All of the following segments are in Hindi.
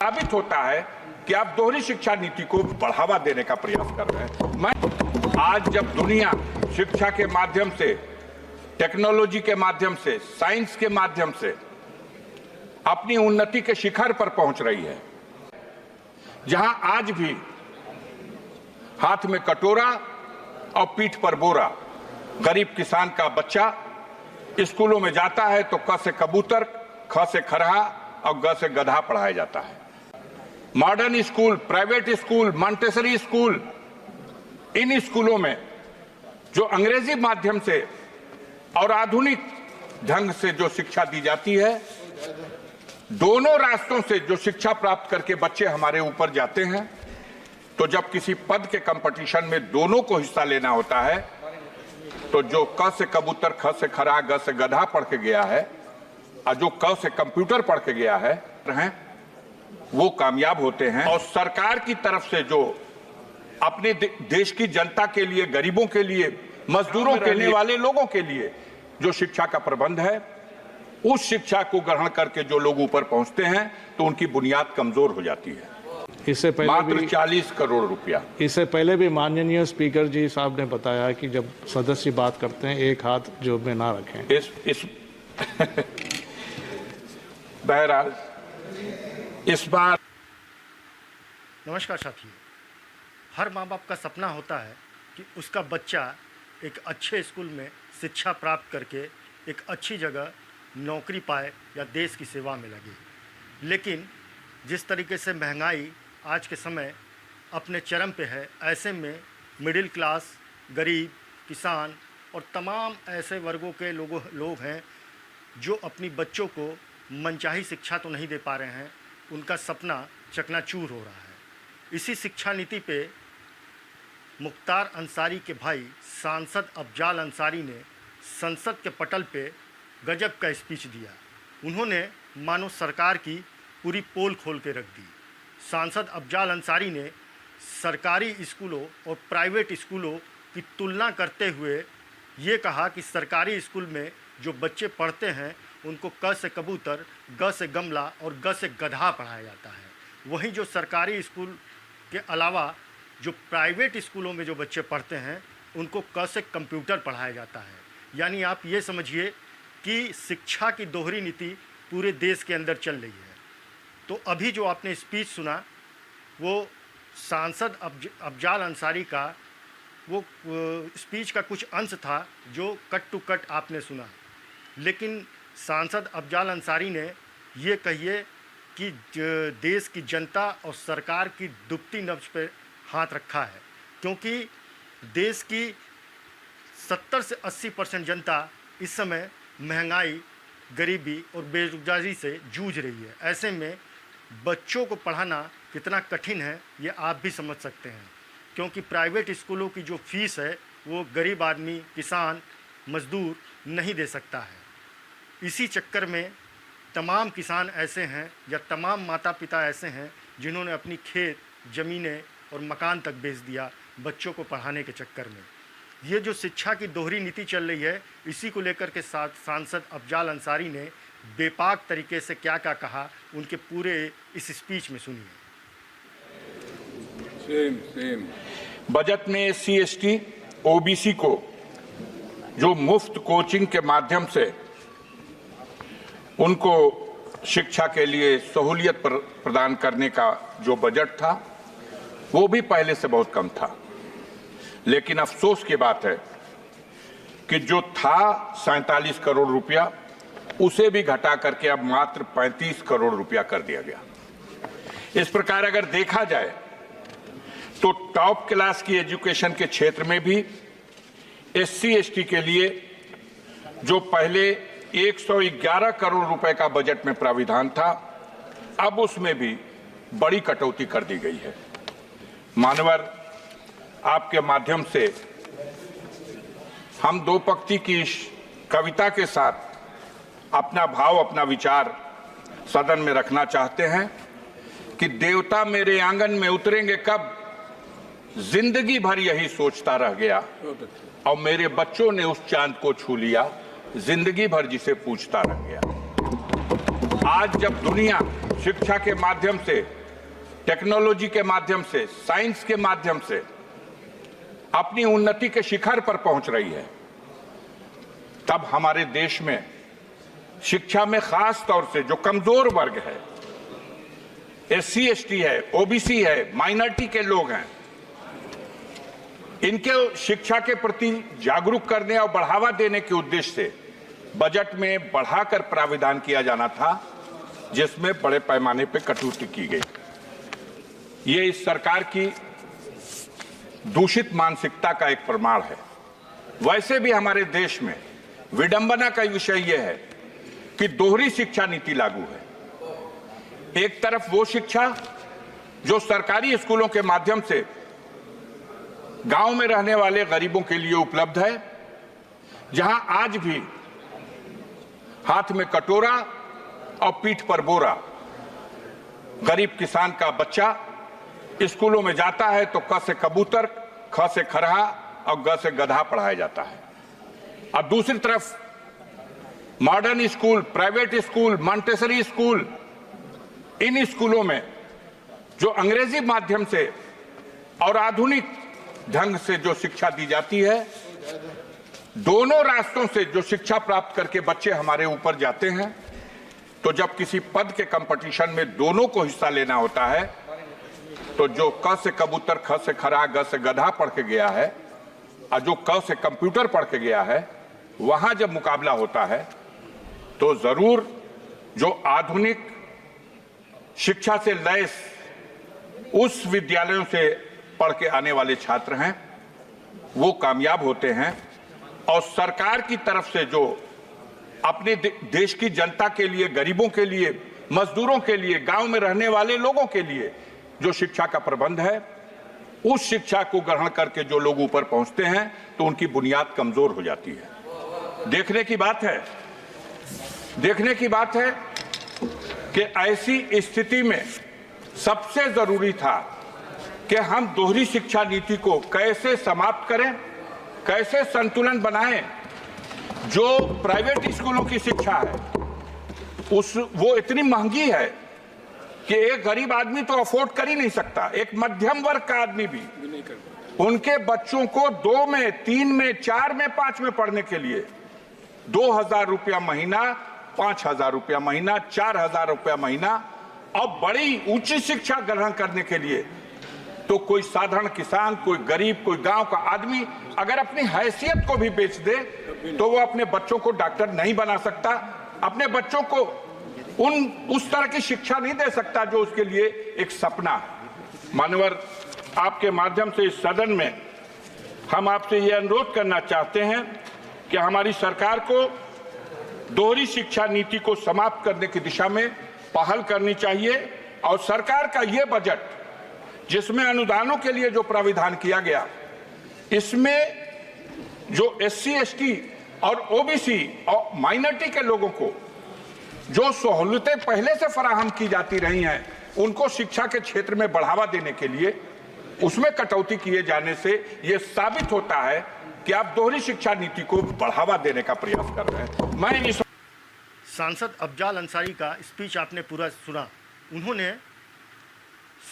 साबित होता है कि आप दोहरी शिक्षा नीति को बढ़ावा देने का प्रयास कर रहे हैं। आज जब दुनिया शिक्षा के माध्यम से, टेक्नोलॉजी के माध्यम से, साइंस के माध्यम से अपनी उन्नति के शिखर पर पहुंच रही है, जहां आज भी हाथ में कटोरा और पीठ पर बोरा गरीब किसान का बच्चा स्कूलों में जाता है तो क से कबूतर, ख से खरहा और ग से गधा पढ़ाया जाता है। Modern school, private school, Montessori school, इन स्कूलों में जो अंग्रेजी माध्यम से और आधुनिक ढंग से जो शिक्षा दी जाती है, दोनों रास्तों से जो शिक्षा प्राप्त करके बच्चे हमारे ऊपर जाते हैं, तो जब किसी पद के कंपटीशन में दोनों को हिस्सा लेना होता है, तो जो क से कबूतर, ख से खरहा, ग से गधा पढ़ के गया है और जो क से कंप्यूटर पढ़ के गया है, वो कामयाब होते हैं। और सरकार की तरफ से जो अपने देश की जनता के लिए, गरीबों के लिए, मजदूरों के लिए, वाले लोगों के लिए जो शिक्षा का प्रबंध है, उस शिक्षा को ग्रहण करके जो लोग ऊपर पहुंचते हैं तो उनकी बुनियाद कमजोर हो जाती है। इससे पहले मात्र 40 करोड़ रुपया। इससे पहले भी माननीय स्पीकर जी साहब ने बताया कि जब सदस्य बात करते हैं एक हाथ जेब में ना रखें। बहरहाल इस बार। नमस्कार साथियों, हर माँ बाप का सपना होता है कि उसका बच्चा एक अच्छे स्कूल में शिक्षा प्राप्त करके एक अच्छी जगह नौकरी पाए या देश की सेवा में लगे। लेकिन जिस तरीके से महंगाई आज के समय अपने चरम पे है, ऐसे में मिडिल क्लास, गरीब, किसान और तमाम ऐसे वर्गों के लोग हैं जो अपनी बच्चों को मनचाही शिक्षा तो नहीं दे पा रहे हैं, उनका सपना चकनाचूर हो रहा है। इसी शिक्षा नीति पे मुख्तार अंसारी के भाई सांसद अफजाल अंसारी ने संसद के पटल पे गजब का स्पीच दिया। उन्होंने मानो सरकार की पूरी पोल खोल के रख दी। सांसद अफजाल अंसारी ने सरकारी स्कूलों और प्राइवेट स्कूलों की तुलना करते हुए ये कहा कि सरकारी स्कूल में जो बच्चे पढ़ते हैं उनको क से कबूतर, ग से गमला और ग से गधा पढ़ाया जाता है। वहीं जो सरकारी स्कूल के अलावा जो प्राइवेट स्कूलों में जो बच्चे पढ़ते हैं उनको क से कंप्यूटर पढ़ाया जाता है। यानी आप ये समझिए कि शिक्षा की दोहरी नीति पूरे देश के अंदर चल रही है। तो अभी जो आपने स्पीच सुना वो सांसद अफजाल अंसारी का वो स्पीच का कुछ अंश था जो कट टू कट आपने सुना। लेकिन सांसद अफजाल अंसारी ने ये कहिए कि देश की जनता और सरकार की दुबती नब्ज पर हाथ रखा है, क्योंकि देश की 70 से 80% जनता इस समय महंगाई, गरीबी और बेरोजगारी से जूझ रही है। ऐसे में बच्चों को पढ़ाना कितना कठिन है ये आप भी समझ सकते हैं, क्योंकि प्राइवेट स्कूलों की जो फीस है वो गरीब आदमी, किसान, मजदूर नहीं दे सकता है। इसी चक्कर में तमाम किसान ऐसे हैं या तमाम माता पिता ऐसे हैं जिन्होंने अपनी खेत, ज़मीनें और मकान तक बेच दिया बच्चों को पढ़ाने के चक्कर में। ये जो शिक्षा की दोहरी नीति चल रही है, इसी को लेकर के साथ सांसद अफजाल अंसारी ने बेपाक तरीके से क्या क्या कहा, उनके पूरे इस स्पीच में सुनिए। बजट में SC, ST, OBC को जो मुफ्त कोचिंग के माध्यम से उनको शिक्षा के लिए सहूलियत प्रदान करने का जो बजट था वो भी पहले से बहुत कम था। लेकिन अफसोस की बात है कि जो था 47 करोड़ रुपया, उसे भी घटा करके अब मात्र 35 करोड़ रुपया कर दिया गया। इस प्रकार अगर देखा जाए तो टॉप क्लास की एजुकेशन के क्षेत्र में भी SC, ST के लिए जो पहले 111 करोड़ रुपए का बजट में प्राविधान था, अब उसमें भी बड़ी कटौती कर दी गई है। मानवर, आपके माध्यम से हम दो पंक्ति की कविता के साथ अपना भाव, अपना विचार सदन में रखना चाहते हैं कि देवता मेरे आंगन में उतरेंगे कब, जिंदगी भर यही सोचता रह गया, और मेरे बच्चों ने उस चांद को छू लिया, जिंदगी भर जिसे पूछता रह गया। आज जब दुनिया शिक्षा के माध्यम से, टेक्नोलॉजी के माध्यम से, साइंस के माध्यम से अपनी उन्नति के शिखर पर पहुंच रही है, तब हमारे देश में शिक्षा में खास तौर से जो कमजोर वर्ग है, एससी एसटी है, ओबीसी है, माइनॉरिटी के लोग हैं, इनके शिक्षा के प्रति जागरूक करने और बढ़ावा देने के उद्देश्य से बजट में बढ़ाकर प्राविधान किया जाना था, जिसमें बड़े पैमाने पर कटौती की गई। ये इस सरकार की दूषित मानसिकता का एक प्रमाण है। वैसे भी हमारे देश में विडंबना का विषय यह है कि दोहरी शिक्षा नीति लागू है। एक तरफ वो शिक्षा जो सरकारी स्कूलों के माध्यम से गांव में रहने वाले गरीबों के लिए उपलब्ध है, जहां आज भी हाथ में कटोरा और पीठ पर बोरा गरीब किसान का बच्चा स्कूलों में जाता है तो क से कबूतर, ख से खरहा और ग से गधा पढ़ाया जाता है। और दूसरी तरफ modern school, private school, Montessori school, इन स्कूलों में जो अंग्रेजी माध्यम से और आधुनिक ढंग से जो शिक्षा दी जाती है, दोनों रास्तों से जो शिक्षा प्राप्त करके बच्चे हमारे ऊपर जाते हैं, तो जब किसी पद के कंपटीशन में दोनों को हिस्सा लेना होता है, तो जो क से कबूतर, ख से खरा, ग से गधा पढ़ के गया है और जो क से कंप्यूटर पढ़ के गया है, वहां जब मुकाबला होता है तो जरूर जो आधुनिक शिक्षा से लैस उस विद्यालयों से पढ़ के आने वाले छात्र हैं, वो कामयाब होते हैं। और सरकार की तरफ से जो अपने देश की जनता के लिए, गरीबों के लिए, मजदूरों के लिए, गांव में रहने वाले लोगों के लिए जो शिक्षा का प्रबंध है, उस शिक्षा को ग्रहण करके जो लोग ऊपर पहुंचते हैं तो उनकी बुनियाद कमजोर हो जाती है। देखने की बात है कि ऐसी स्थिति में सबसे जरूरी था कि हम दोहरी शिक्षा नीति को कैसे समाप्त करें, कैसे संतुलन बनाएं। जो प्राइवेट स्कूलों की शिक्षा है वो इतनी महंगी है कि एक गरीब आदमी तो अफोर्ड कर ही नहीं सकता, एक मध्यम वर्ग का आदमी भी उनके बच्चों को 2 में, 3 में, 4 में, 5 में पढ़ने के लिए 2,000 रुपया महीना, 5,000 रुपया महीना, 4,000 रुपया महीना, और बड़ी ऊंची शिक्षा ग्रहण करने के लिए तो कोई साधारण किसान, कोई गरीब, कोई गांव का आदमी अगर अपनी हैसियत को भी बेच दे तो वो अपने बच्चों को डॉक्टर नहीं बना सकता, अपने बच्चों को उस तरह की शिक्षा नहीं दे सकता जो उसके लिए एक सपना है। मानवर, आपके माध्यम से इस सदन में हम आपसे ये अनुरोध करना चाहते हैं कि हमारी सरकार को दोहरी शिक्षा नीति को समाप्त करने की दिशा में पहल करनी चाहिए। और सरकार का ये बजट जिसमें अनुदानों के लिए जो प्राविधान किया गया, इसमें जो एससी एसटी और ओबीसी और माइनॉरिटी के लोगों को जो सहूलतें पहले से फराहम की जाती रही हैं, उनको शिक्षा के क्षेत्र में बढ़ावा देने के लिए उसमें कटौती किए जाने से यह साबित होता है कि आप दोहरी शिक्षा नीति को बढ़ावा देने का प्रयास कर रहे हैं। मैं इस सांसद अफजाल अंसारी का स्पीच आपने पूरा सुना। उन्होंने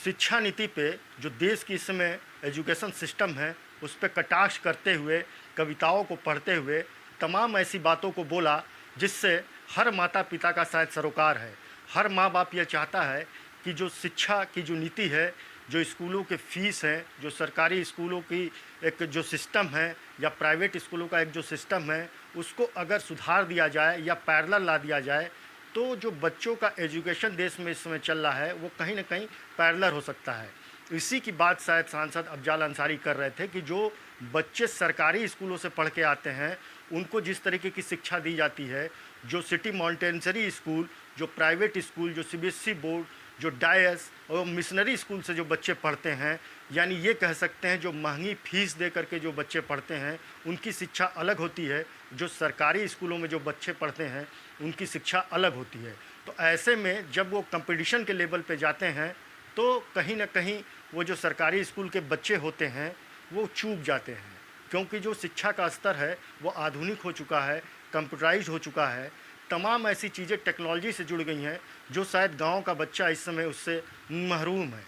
शिक्षा नीति पे जो देश की इस समय एजुकेशन सिस्टम है उस पर कटाक्ष करते हुए, कविताओं को पढ़ते हुए तमाम ऐसी बातों को बोला जिससे हर माता पिता का शायद सरोकार है। हर माँ बाप ये चाहता है कि जो शिक्षा की जो नीति है, जो स्कूलों के फीस हैं, जो सरकारी स्कूलों की एक जो सिस्टम है या प्राइवेट स्कूलों का एक जो सिस्टम है, उसको अगर सुधार दिया जाए या पैरेलल ला दिया जाए तो जो बच्चों का एजुकेशन देश में इस समय चल रहा है वो कहीं ना कहीं पैरेलल हो सकता है। इसी की बात शायद सांसद अफजाल अंसारी कर रहे थे कि जो बच्चे सरकारी स्कूलों से पढ़ के आते हैं उनको जिस तरीके की शिक्षा दी जाती है, जो सिटी मॉन्टेसरी स्कूल, जो प्राइवेट स्कूल, जो सीबीएसई बोर्ड, जो डायस और मिशनरी स्कूल से जो बच्चे पढ़ते हैं, यानी ये कह सकते हैं जो महंगी फीस दे करके जो बच्चे पढ़ते हैं उनकी शिक्षा अलग होती है, जो सरकारी स्कूलों में जो बच्चे पढ़ते हैं उनकी शिक्षा अलग होती है। तो ऐसे में जब वो कंपटीशन के लेवल पे जाते हैं तो कहीं ना कहीं वो जो सरकारी स्कूल के बच्चे होते हैं वो चूक जाते हैं, क्योंकि जो शिक्षा का स्तर है वो आधुनिक हो चुका है, कंप्यूटराइज हो चुका है। तमाम ऐसी चीज़ें टेक्नोलॉजी से जुड़ गई हैं जो शायद गांव का बच्चा इस समय उससे महरूम है।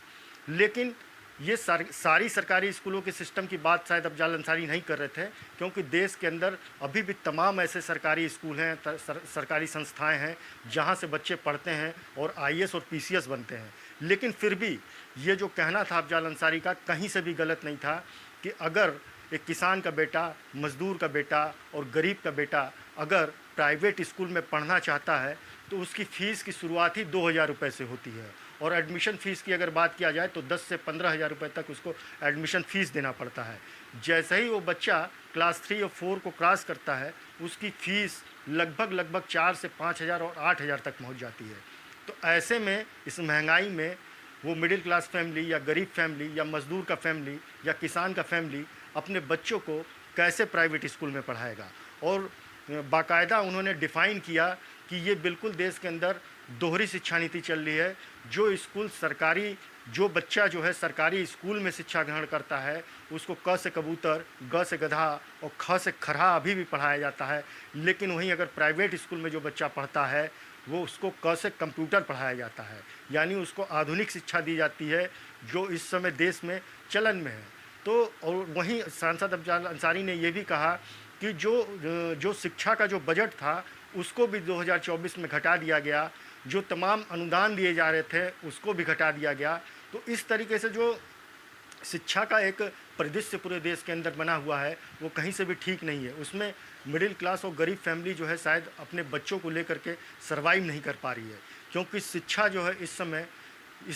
लेकिन ये सारी सरकारी स्कूलों के सिस्टम की बात शायद अफजाल अंसारी नहीं कर रहे थे, क्योंकि देश के अंदर अभी भी तमाम ऐसे सरकारी स्कूल हैं, सरकारी संस्थाएं हैं जहां से बच्चे पढ़ते हैं और आईएएस और पीसीएस बनते हैं। लेकिन फिर भी ये जो कहना था अफजाल अंसारी का कहीं से भी गलत नहीं था कि अगर एक किसान का बेटा, मज़दूर का बेटा और गरीब का बेटा अगर प्राइवेट स्कूल में पढ़ना चाहता है तो उसकी फ़ीस की शुरुआत ही 2,000 रुपये से होती है, और एडमिशन फ़ीस की अगर बात किया जाए तो 10 से 15,000 रुपये तक उसको एडमिशन फ़ीस देना पड़ता है। जैसे ही वो बच्चा क्लास 3 और 4 को क्रॉस करता है उसकी फ़ीस लगभग 4 से 5,000 और 8,000 तक पहुंच जाती है। तो ऐसे में इस महंगाई में वो मिडिल क्लास फैमिली या गरीब फैमिली या मज़दूर का फैमिली या किसान का फैमिली अपने बच्चों को कैसे प्राइवेट स्कूल में पढ़ाएगा। और बाकायदा उन्होंने डिफ़ाइन किया कि ये बिल्कुल देश के अंदर दोहरी शिक्षा नीति चल रही है। जो स्कूल सरकारी, जो बच्चा जो है सरकारी स्कूल में शिक्षा ग्रहण करता है उसको क से कबूतर, ग से गधा और ख से खरहा अभी भी पढ़ाया जाता है। लेकिन वहीं अगर प्राइवेट स्कूल में जो बच्चा पढ़ता है वो उसको क से कंप्यूटर पढ़ाया जाता है, यानी उसको आधुनिक शिक्षा दी जाती है जो इस समय देश में चलन में है। तो और वहीं सांसद अफजाल अंसारी ने ये भी कहा कि जो शिक्षा का जो बजट था उसको भी 2024 में घटा दिया गया, जो तमाम अनुदान दिए जा रहे थे उसको भी घटा दिया गया। तो इस तरीके से जो शिक्षा का एक परिदृश्य पूरे देश के अंदर बना हुआ है वो कहीं से भी ठीक नहीं है। उसमें मिडिल क्लास और गरीब फैमिली जो है शायद अपने बच्चों को लेकर के सर्वाइव नहीं कर पा रही है, क्योंकि शिक्षा जो है इस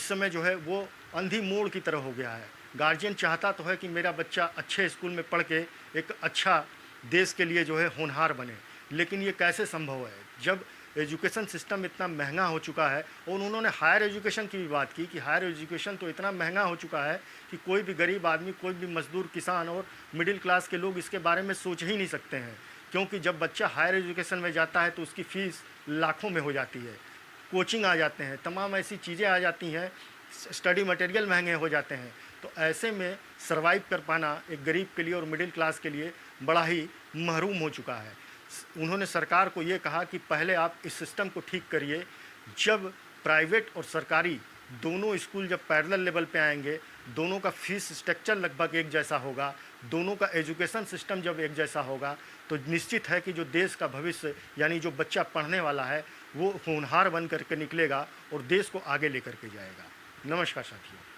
समय जो है वो अंधी मोड़ की तरह हो गया है। गार्जियन चाहता तो है कि मेरा बच्चा अच्छे स्कूल में पढ़ के एक अच्छा देश के लिए जो है होनहार बने, लेकिन ये कैसे संभव है जब एजुकेशन सिस्टम इतना महंगा हो चुका है। और उन्होंने हायर एजुकेशन की भी बात की कि हायर एजुकेशन तो इतना महंगा हो चुका है कि कोई भी गरीब आदमी, कोई भी मज़दूर, किसान और मिडिल क्लास के लोग इसके बारे में सोच ही नहीं सकते हैं, क्योंकि जब बच्चा हायर एजुकेशन में जाता है तो उसकी फ़ीस लाखों में हो जाती है, कोचिंग आ जाते हैं, तमाम ऐसी चीज़ें आ जाती हैं, स्टडी मटेरियल महंगे हो जाते हैं। तो ऐसे में सर्वाइव कर पाना एक गरीब के लिए और मिडिल क्लास के लिए बड़ा ही महरूम हो चुका है। उन्होंने सरकार को ये कहा कि पहले आप इस सिस्टम को ठीक करिए। जब प्राइवेट और सरकारी दोनों स्कूल जब पैरेलल लेवल पे आएंगे, दोनों का फीस स्ट्रक्चर लगभग एक जैसा होगा, दोनों का एजुकेशन सिस्टम जब एक जैसा होगा, तो निश्चित है कि जो देश का भविष्य यानी जो बच्चा पढ़ने वाला है वो होनहार बन करके निकलेगा और देश को आगे लेकर के जाएगा। नमस्कार साथियों।